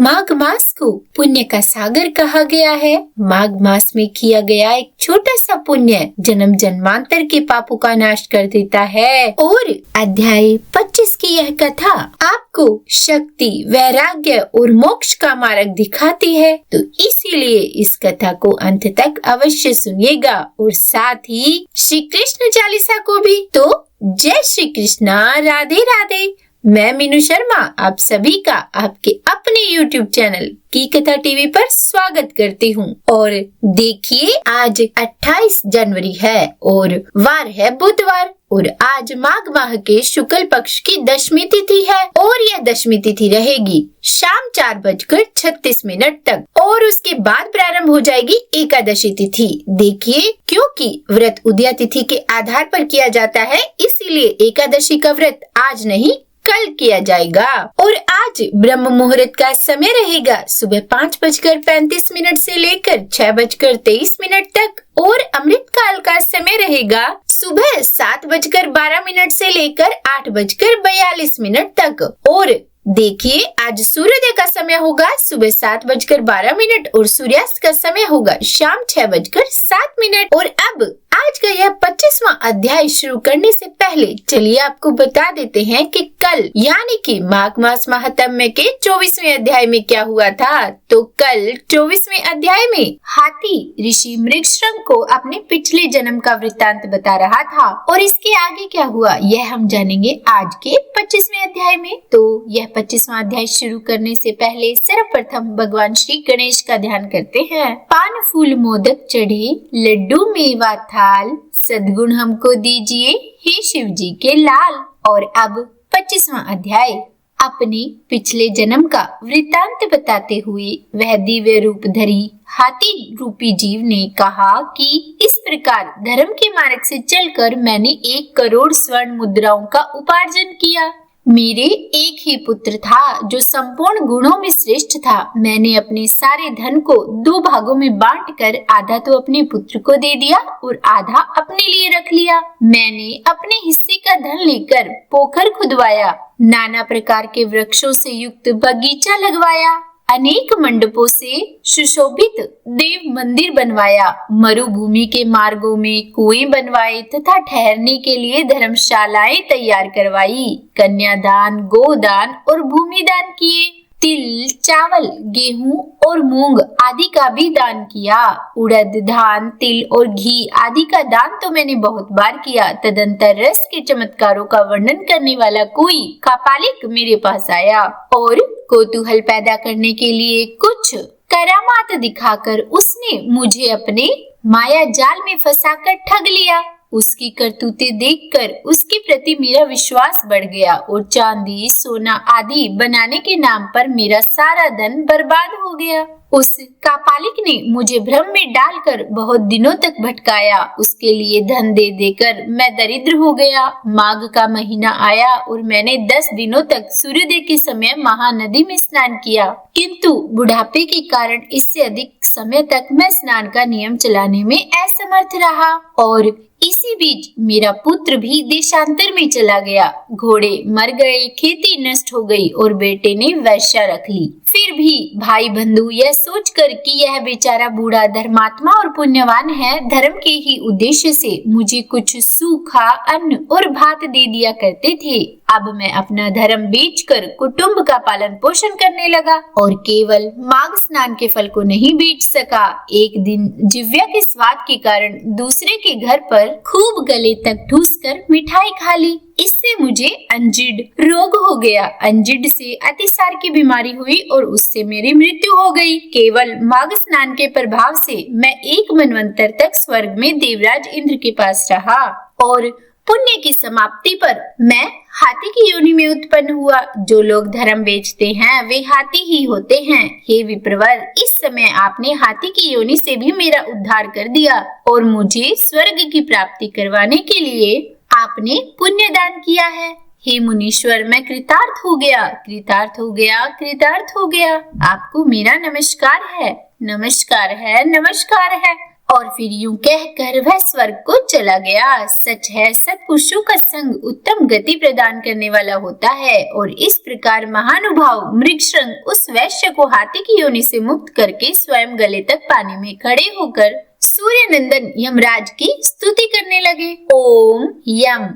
माघ मास को पुण्य का सागर कहा गया है। माघ मास में किया गया एक छोटा सा पुण्य जन्म जन्मांतर के पापों का नाश कर देता है। और अध्याय 25 की यह कथा आपको शक्ति, वैराग्य और मोक्ष का मार्ग दिखाती है, तो इसीलिए इस कथा को अंत तक अवश्य सुनिएगा और साथ ही श्री कृष्ण चालीसा को भी। तो जय श्री कृष्णा, राधे राधे। मैं मीनू शर्मा आप सभी का आपके अपने YouTube चैनल की कथा टीवी पर स्वागत करती हूँ। और देखिए, आज 28 जनवरी है और वार है बुधवार और आज माघ माह के शुक्ल पक्ष की दशमी तिथि है और यह दशमी तिथि रहेगी शाम 4:36 तक और उसके बाद प्रारंभ हो जाएगी एकादशी तिथि। देखिए, क्योंकि व्रत उदया तिथि के आधार पर किया जाता है, इसीलिए एकादशी का व्रत आज नहीं कल किया जाएगा। और आज ब्रह्म मुहूर्त का समय रहेगा सुबह 5:35 से लेकर 6:23 तक और अमृत काल का समय रहेगा सुबह 7:12 से लेकर 8:42 तक। और देखिए, आज सूर्योदय का समय होगा सुबह 7:12 और सूर्यास्त का समय होगा शाम 6:07। और अब आज का यह 25वां अध्याय शुरू करने से पहले चलिए आपको बता देते हैं कि कल यानी कि माघ मास महात्म्य के 24वें अध्याय में क्या हुआ था। तो कल 24वें अध्याय में हाथी ऋषि मृगशृंग को अपने पिछले जन्म का वृत्तांत बता रहा था और इसके आगे क्या हुआ यह हम जानेंगे आज के 25वें अध्याय में। तो यह 25वां अध्याय शुरू करने से पहले सर्वप्रथम भगवान श्री गणेश का ध्यान करते हैं। पान फूल मोदक चढ़े, लड्डू मेवा थाल, सद्गुण हमको दीजिए हे शिव जी के लाल। और अब 25वां अध्याय अपने पिछले जन्म का वृत्तांत बताते हुए वह दिव्य रूप धरी हाथी रूपी जीव ने कहा कि इस प्रकार धर्म के मार्ग से चलकर मैंने 1 करोड़ स्वर्ण मुद्राओं का उपार्जन किया। मेरे एक ही पुत्र था जो संपूर्ण गुणों में श्रेष्ठ था। मैंने अपने सारे धन को 2 भागों में बांटकर आधा तो अपने पुत्र को दे दिया और आधा अपने लिए रख लिया। मैंने अपने हिस्से का धन लेकर पोखर खुदवाया, नाना प्रकार के वृक्षों से युक्त बगीचा लगवाया, अनेक मंडपों से सुशोभित देव मंदिर बनवाया, मरुभूमि के मार्गों में कुएं बनवाए तथा ठहरने के लिए धर्मशालाएं तैयार करवाई, कन्यादान, गोदान और भूमिदान किए, तिल, चावल, गेहूं और मूंग आदि का भी दान किया। उड़द, धान, तिल और घी आदि का दान तो मैंने बहुत बार किया। तदंतर रस के चमत्कारों का वर्णन करने वाला कोई कापालिक मेरे पास आया और कौतूहल पैदा करने के लिए कुछ करामात दिखाकर उसने मुझे अपने माया जाल में फंसाकर ठग लिया। उसकी करतूतें देखकर उसके प्रति मेरा विश्वास बढ़ गया और चांदी, सोना आदि बनाने के नाम पर मेरा सारा धन बर्बाद हो गया। उस कापालिक ने मुझे भ्रम में डालकर बहुत दिनों तक भटकाया। उसके लिए धन दे देकर मैं दरिद्र हो गया। माघ का महीना आया और मैंने 10 दिनों तक सूर्योदय के समय महानदी में स्नान किया, किंतु बुढ़ापे के कारण इससे अधिक समय तक मैं स्नान का नियम चलाने में असमर्थ रहा। और इसी बीच मेरा पुत्र भी देशांतर में चला गया। घोड़े मर गए, खेती नष्ट हो गई और बेटे ने वैश्या रख ली। फिर भी भाई बंधु यह सोचकर कि यह बेचारा बूढ़ा धर्मात्मा और पुण्यवान है, धर्म के ही उद्देश्य से मुझे कुछ सूखा अन्न और भात दे दिया करते थे। अब मैं अपना धर्म बेचकर कुटुंब का पालन पोषण करने लगा और केवल माघ स्नान के फल को नहीं बेच सका। एक दिन जिव्या के स्वाद के कारण दूसरे के घर पर खूब गले तक ठूसकर मिठाई खा ली। इससे मुझे अंजिड रोग हो गया। अंजिड से अतिसार की बीमारी हुई और उससे मेरी मृत्यु हो गई। केवल माघ स्नान के प्रभाव से मैं 1 मनवंतर तक स्वर्ग में देवराज इंद्र के पास रहा और पुण्य की समाप्ति पर मैं हाथी की योनि में उत्पन्न हुआ। जो लोग धर्म बेचते हैं वे हाथी ही होते हैं। हे विप्रवर, इस समय आपने हाथी की योनि से भी मेरा उद्धार कर दिया और मुझे स्वर्ग की प्राप्ति करवाने के लिए आपने पुण्य दान किया है। हे मुनीश्वर, मैं कृतार्थ हो गया, कृतार्थ हो गया, कृतार्थ हो गया। आपको मेरा नमस्कार है, नमस्कार है, नमस्कार है। और फिर यूं कहकर वह स्वर्ग को चला गया। सच है, सत्पुरुषों का संग उत्तम गति प्रदान करने वाला होता है। और इस प्रकार महानुभाव मृगशृंग उस वैश्य को हाथी की योनि से मुक्त करके स्वयं गले तक पानी में खड़े होकर सूर्य नंदन यमराज की स्तुति करने लगे। ओम यम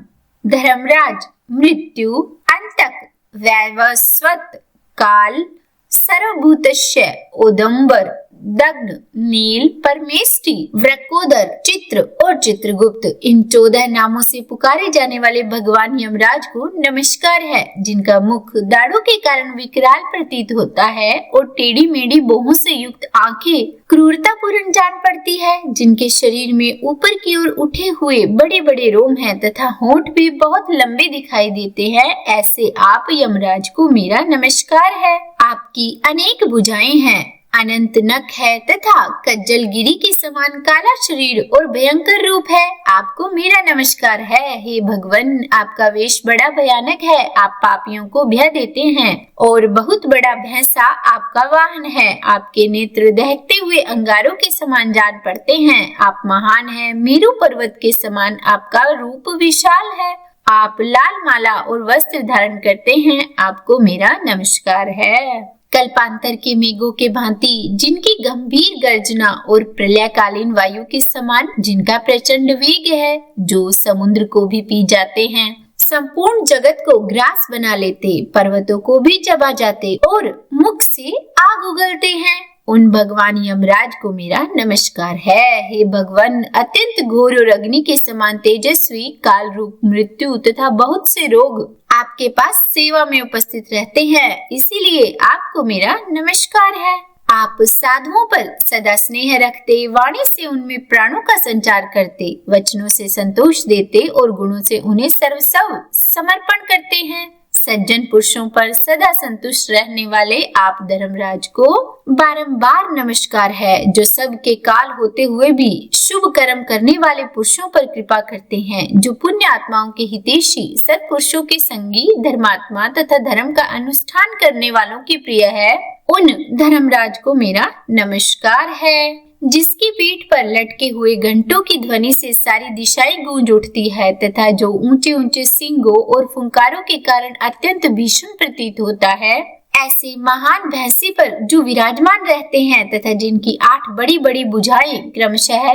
धर्मराज मृत्यु अंतक वैवस्वत काल सर्वभूतस्य औदंबर दग्न नील परमेष्टि वृकोदर चित्र और चित्रगुप्त, इन 14 नामों से पुकारे जाने वाले भगवान यमराज को नमस्कार है, जिनका मुख दाढ़ों के कारण विकराल प्रतीत होता है और टेढ़ी मेढ़ी बोहों से युक्त आंखें क्रूरतापूर्ण जान पड़ती है, जिनके शरीर में ऊपर की ओर उठे हुए बड़े बड़े रोम हैं तथा होंठ भी बहुत लंबे दिखाई देते हैं। ऐसे आप यमराज को मेरा नमस्कार है। आपकी अनेक भुजाएं हैं, अनंत नख है तथा कज्जल गिरी के समान काला शरीर और भयंकर रूप है। आपको मेरा नमस्कार है। हे भगवान, आपका वेश बड़ा भयानक है। आप पापियों को भय देते हैं और बहुत बड़ा भैंसा आपका वाहन है। आपके नेत्र दहकते हुए अंगारों के समान जान पड़ते हैं। आप महान हैं, मेरु पर्वत के समान आपका रूप विशाल है। आप लाल माला और वस्त्र धारण करते हैं। आपको मेरा नमस्कार है। कल्पांतर के मेघों के भांति, जिनकी गंभीर गर्जना और प्रलयकालीन वायु के समान जिनका प्रचंड वेग है, जो समुद्र को भी पी जाते हैं, संपूर्ण जगत को ग्रास बना लेते, पर्वतों को भी चबा जाते और मुख से आग उगलते हैं, उन भगवान यमराज को मेरा नमस्कार है। हे भगवान, अत्यंत घोर और अग्नि के समान तेजस्वी, काल रूप मृत्यु तथा बहुत से रोग आपके पास सेवा में उपस्थित रहते हैं, इसीलिए आपको मेरा नमस्कार है। आप साधुओं पर सदा स्नेह रखते, वाणी से उनमें प्राणों का संचार करते, वचनों से संतोष देते और गुणों से उन्हें सर्वस्व समर्पण करते हैं। सज्जन पुरुषों पर सदा संतुष्ट रहने वाले आप धर्मराज को बारंबार नमस्कार है, जो सबके काल होते हुए भी शुभ कर्म करने वाले पुरुषों पर कृपा करते हैं, जो पुण्य आत्माओं के हितैषी, सत्पुरुषों के संगी, धर्मात्मा तथा धर्म का अनुष्ठान करने वालों की प्रिय है, उन धर्मराज को मेरा नमस्कार है। जिसकी पीठ पर लटके हुए घंटों की ध्वनि से सारी दिशाएं गूंज उठती है तथा जो ऊंचे ऊंचे सींगों और फुंकारों के कारण अत्यंत भीषण प्रतीत होता है, ऐसे महान भैंसे पर जो विराजमान रहते हैं तथा जिनकी 8 बड़ी बड़ी भुजाएं क्रमशः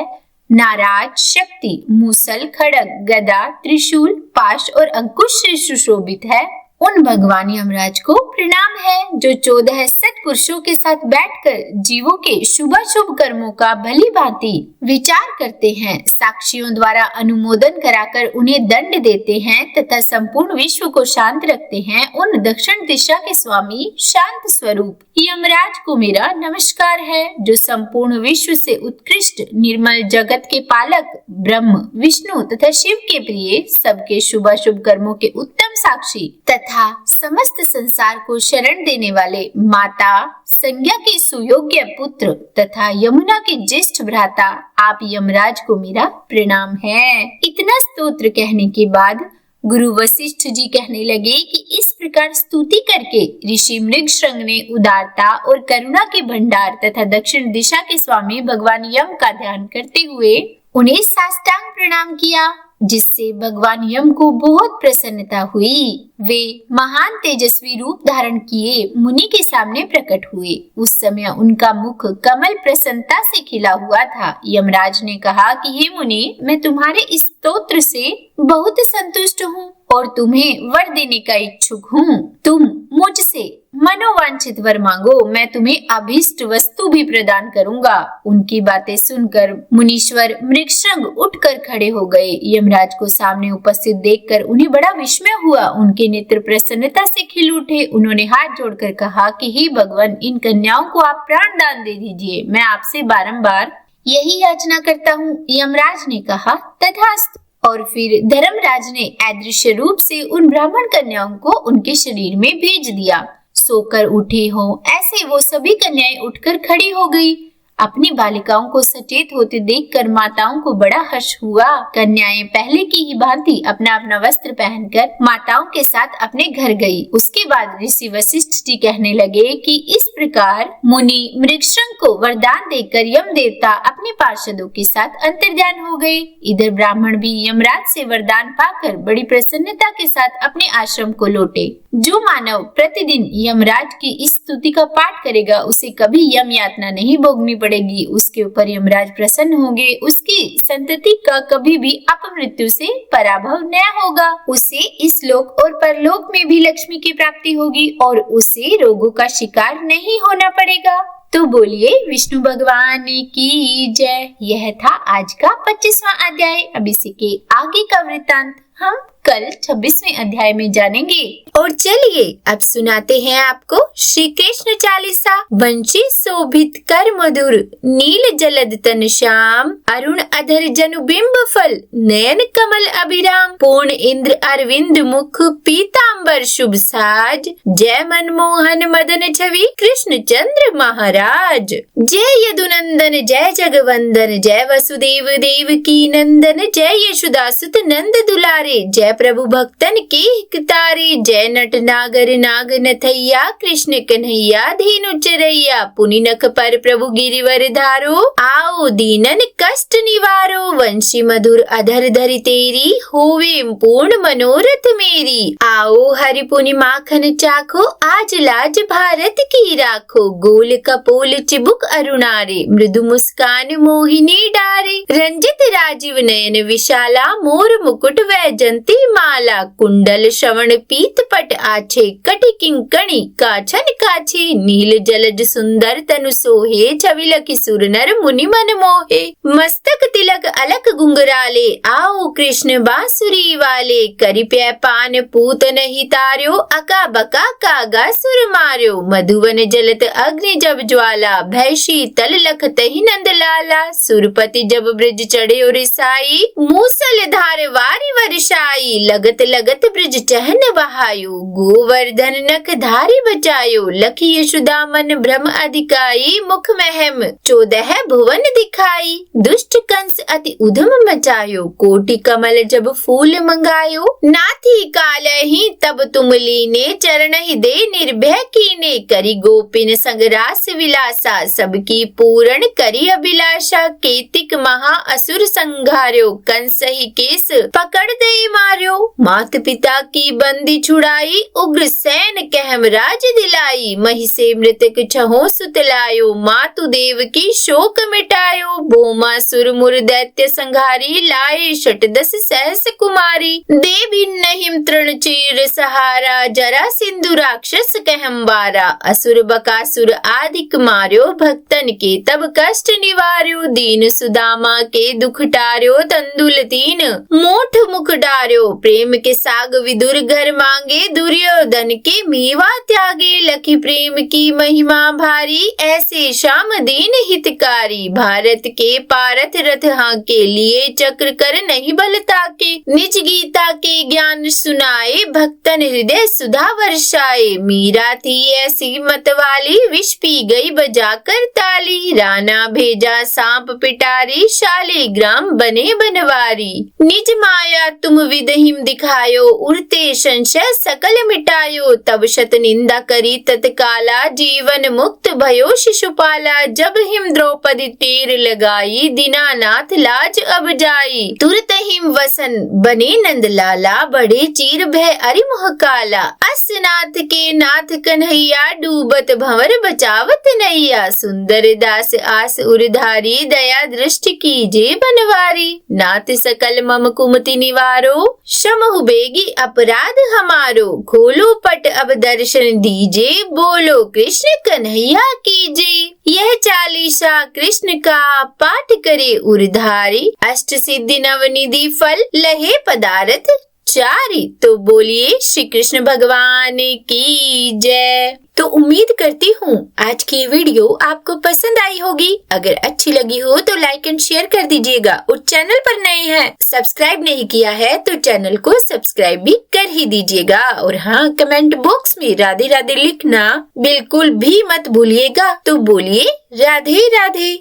नाराज, शक्ति, मूसल, खड्ग, गदा, त्रिशूल, पाश और अंकुश से सुशोभित है, उन भगवान यमराज को प्रणाम है, जो 14 सत्पुरुषों के साथ बैठकर जीवों के शुभाशुभ कर्मों का भली भांति विचार करते हैं, साक्षियों द्वारा अनुमोदन कराकर उन्हें दंड देते हैं तथा संपूर्ण विश्व को शांत रखते हैं। उन दक्षिण दिशा के स्वामी शांत स्वरूप यमराज को मेरा नमस्कार है, जो संपूर्ण विश्व से उत्कृष्ट निर्मल जगत के पालक ब्रह्म, विष्णु तथा शिव के प्रिय, सबके शुभाशुभ कर्मों के उत्तम साक्षी तथा समस्त संसार को शरण देने वाले माता, संज्ञा के सुयोग्य पुत्र तथा यमुना के ज्येष्ठ भ्राता आप यमराज को मेरा प्रणाम है। इतना स्तोत्र कहने के बाद गुरु वशिष्ठ जी कहने लगे कि इस प्रकार स्तुति करके ऋषि मृगशृंग ने उदारता और करुणा के भंडार तथा दक्षिण दिशा के स्वामी भगवान यम का ध्यान करते हुए उन्हें साष्टांग प्रणाम किया, जिससे भगवान यम को बहुत प्रसन्नता हुई। वे महान तेजस्वी रूप धारण किए मुनि के सामने प्रकट हुए। उस समय उनका मुख कमल प्रसन्नता से खिला हुआ था। यमराज ने कहा कि हे मुनि, मैं तुम्हारे इस स्तोत्र से बहुत संतुष्ट हूँ और तुम्हें वर देने का इच्छुक हूँ। तुम मुझसे मनोवांछित वर मांगो, मैं तुम्हें अभीष्ट वस्तु भी प्रदान करूंगा। उनकी बातें सुनकर मुनीश्वर मृगशृंग उठकर खड़े हो गए। यमराज को सामने उपस्थित देखकर उन्हें बड़ा विस्मय हुआ। उनके नेत्र प्रसन्नता से खिल उठे। उन्होंने हाथ जोड़कर कहा कि हे भगवान, इन कन्याओं को आप प्राण दान दे दीजिए, मैं आपसे बारंबार यही याचना करता हूँ। यमराज ने कहा तथास्तु। और फिर धर्मराज ने अदृश्य रूप से उन ब्राह्मण कन्याओं को उनके शरीर में भेज दिया। सोकर उठे हो ऐसे वो सभी कन्याएं उठकर खड़ी हो गई। अपनी बालिकाओं को सचेत होते देखकर माताओं को बड़ा हर्ष हुआ। कन्याएं पहले की ही भांति अपना अपना वस्त्र पहनकर माताओं के साथ अपने घर गई। उसके बाद ऋषि वशिष्ठ जी कहने लगे कि इस प्रकार मुनि मृगशंख को वरदान देकर यम देवता अपने पार्षदों के साथ अंतर्धान हो गए। इधर ब्राह्मण भी यमराज से वरदान पाकर बड़ी प्रसन्नता के साथ अपने आश्रम को लौटे। जो मानव प्रतिदिन यमराज की इस स्तुति का पाठ करेगा उसे कभी यम यातना नहीं भोगनी पड़ेगी। उसके ऊपर यमराज प्रसन्न होंगे। उसकी संतति का कभी भी अपमृत्यु से पराभव न होगा। उसे इस लोक और परलोक में भी लक्ष्मी की प्राप्ति होगी और उसे रोगों का शिकार नहीं होना पड़ेगा। तो बोलिए विष्णु भगवान की जय। यह था आज का 25वां अध्याय। अब इसी के आगे का वृत्तांत हम कल 26वें अध्याय में जानेंगे। और चलिए अब सुनाते हैं आपको श्री कृष्ण चालीसा। वंशी शोभित कर मधुर, नील जलद तन श्याम, अरुण अधर जनु बिंब फल, नयन कमल अभिराम, पूर्ण इंद्र अरविंद मुख, पीतांबर शुभ साज, जय मनमोहन मदन छवि, कृष्ण चंद्र महाराज। जय यदुनंदन जय जगवंदन, जय वसुदेव देवकी नंदन, जय यशोदासुत नंद दुलारे, जय प्रभु भक्तन के हितकारी, जय नट नागर नाग नथैया, कृष्ण कन्हैया धेनु चरैया, पुनि नख पर प्रभु गिरिवर धारो, आओ दीनन कष्ट निवारो, वंशी मधुर अधर धरि तेरी, होवे पूर्ण मनोरथ मेरी, आओ हरि पुनि माखन चाखो, आज लाज भारत की राखो, गोल कपोल चिबुक अरुणारे, मृदु मुस्कान मोहिनी डारे, रंजित राजीव नयन विशाला, मोर मुकुट वैजंती माला, कुंडल श्रवण पीत पट आछे, कटि किंकणी काछन काछे, नील जलज सुंदर तनु सोहे, छवि लखि सुर नर मुनि मन मोहे, मस्तक तिलक अलक गुंगराले, आओ कृष्ण बांसुरी वाले, करि प्य पान पूतन ही तार्यो, अका बका कागा सुर मार्यो, मधुवन जलत अग्नि जब ज्वाला, भय शीतल लखत ही नंद लाला, सुरपति जब ब्रज चढ़े और साई, मूसल धार वारी वर्षाई, लगत लगत ब्रज चहन बहायो, गोवर्धन नख धारी बचायो, लखी यशोदा मन भ्रम अधिकाई, मुख महम 14 भुवन दिखाई, दुष्ट कंस अति उधम मचायो, कोटि कमल जब फूल मंगायो, नाथी काल ही तब तुम लीने, चरण ही दे निर्भय कीने, करी गोपिन संग रास विलासा, सबकी पूर्ण करी अभिलाषा, केतिक महा असुर संघार्यो, कंस ही केस पकड़ दे मार्यो, मात पिता की बंदी छुड़ाई, उग्र सैन कहम राज दिलाई, मही से मृतक छहो सुतलायो, मातु देव की शोक मिटायो, भोमा सुर मुर दैत्य संघारी, लाए शट 10 सहस कुमारी, देवी नहीं तृण चीर सहारा, जरा सिंधु राक्षस कहम्बारा, असुर बकासुर आदिक मार्यो, भक्तन के तब कष्ट निवार्यो, दीन सुदामा के दुख टार्यो, तंदुल तीन मोठ मुख डार्यो, प्रेम के साग विदुर घर मांगे, दुर्योधन के मीवा त्यागे, लखी प्रेम की महिमा भारी, ऐसे श्याम दीन हितकारी, भारत के पारथ रथ हाके, लिए चक्र कर नहीं बलता के, निज गीता के ज्ञान सुनाए, भक्तन हृदय सुधा वर्षाए, मीरा थी ऐसी मतवाली, विष पी गई बजाकर ताली, राणा भेजा सांप पिटारी, शालिग्राम बने बनवारी, निज माया तुम विदहिम दिखायो, उड़ते संशय सकल मिटायो, तब शत निंदा करी तत्काला, जीवन मुक्त भयो शिशुपाला, जब हिम द्रौपदी टेर लगाई, दीनानाथ लाज अब जाई, तुरत हिम वसन बने नंद लाला, बढ़े चीर भय अरि मोह काला, असनाथ के नाथ कन्हैया, डूबत भंवर बचावत नैया, सुंदर दास आस उरधारी, दया दृष्टि कीजे बनवारी, नाथ सकल मम कुमति निवारो, क्षमहु बेगी अपराध हमारो, खोलो पट अब दर्शन दीजे, बोलो कृष्ण कन्हैया कीजे। यह चालीसा कृष्ण का पाठ करे उरधारी, अष्ट सिद्धि नवनिधि फल लहे पदार्थ चारी। तो बोलिए श्री कृष्ण भगवान की जय। तो उम्मीद करती हूँ आज की वीडियो आपको पसंद आई होगी। अगर अच्छी लगी हो तो लाइक एंड शेयर कर दीजिएगा और चैनल पर नए हैं सब्सक्राइब नहीं किया है तो चैनल को सब्सक्राइब भी कर ही दीजिएगा। और हाँ, कमेंट बॉक्स में राधे राधे लिखना बिल्कुल भी मत भूलिएगा। तो बोलिए राधे राधे।